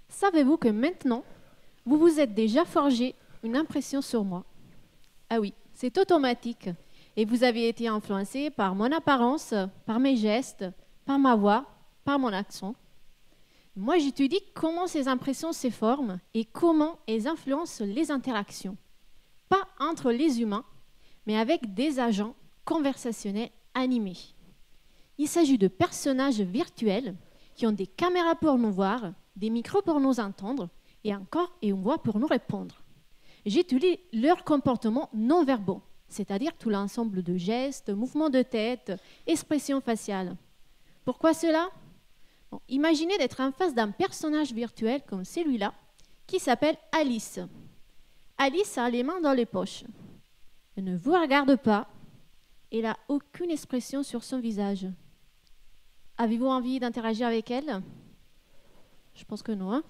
Savez-vous que maintenant, vous vous êtes déjà forgé une impression sur moi? Ah oui, c'est automatique. Et vous avez été influencé par mon apparence, par mes gestes, par ma voix, par mon accent. Moi, j'étudie comment ces impressions se forment et comment elles influencent les interactions. Pas entre les humains, mais avec des agents conversationnels animés. Il s'agit de personnages virtuels qui ont des caméras pour nous voir, des micros pour nous entendre et encore et une voix pour nous répondre. J'étudie leurs comportements non verbaux, c'est-à-dire tout l'ensemble de gestes, mouvements de tête, expressions faciales. Pourquoi cela? Imaginez d'être en face d'un personnage virtuel comme celui-là, qui s'appelle Alice. Alice a les mains dans les poches. Elle ne vous regarde pas. Elle n'a aucune expression sur son visage. Avez-vous envie d'interagir avec elle? Je pense que non.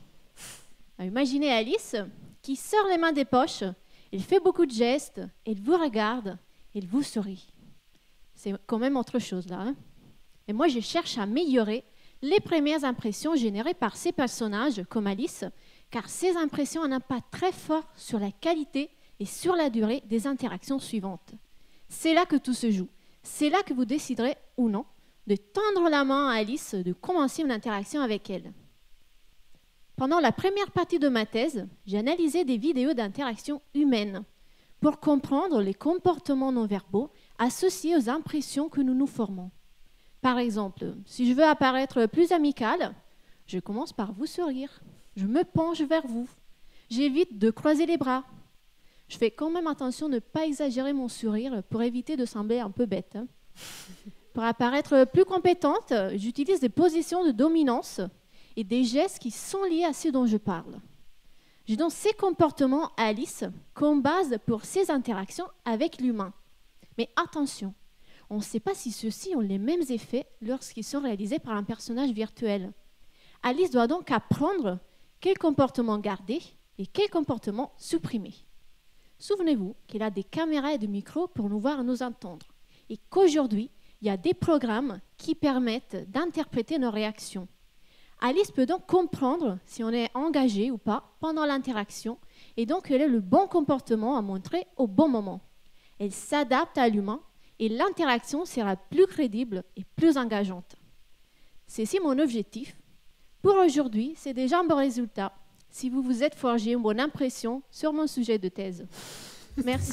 Imaginez Alice qui sort les mains des poches, elle fait beaucoup de gestes, elle vous regarde, elle vous sourit. C'est quand même autre chose là. Et moi, je cherche à améliorer les premières impressions générées par ces personnages comme Alice, car ces impressions ont un impact très fort sur la qualité et sur la durée des interactions suivantes. C'est là que tout se joue. C'est là que vous déciderez ou non de tendre la main à Alice, de commencer une interaction avec elle. Pendant la première partie de ma thèse, j'ai analysé des vidéos d'interaction humaine pour comprendre les comportements non verbaux associés aux impressions que nous nous formons. Par exemple, si je veux apparaître plus amicale, je commence par vous sourire. Je me penche vers vous. J'évite de croiser les bras. Je fais quand même attention de ne pas exagérer mon sourire pour éviter de sembler un peu bête. Pour apparaître plus compétente, j'utilise des positions de dominance et des gestes qui sont liés à ce dont je parle. J'ai donc ces comportements à Alice comme base pour ses interactions avec l'humain. Mais attention, on ne sait pas si ceux-ci ont les mêmes effets lorsqu'ils sont réalisés par un personnage virtuel. Alice doit donc apprendre quel comportement garder et quel comportement supprimer. Souvenez-vous qu'elle a des caméras et des micros pour nous voir et nous entendre, et qu'aujourd'hui, il y a des programmes qui permettent d'interpréter nos réactions. Alice peut donc comprendre si on est engagé ou pas pendant l'interaction et donc quel est le bon comportement à montrer au bon moment. Elle s'adapte à l'humain et l'interaction sera plus crédible et plus engageante. C'est ici mon objectif. Pour aujourd'hui, c'est déjà un bon résultat si vous vous êtes forgé une bonne impression sur mon sujet de thèse. Merci.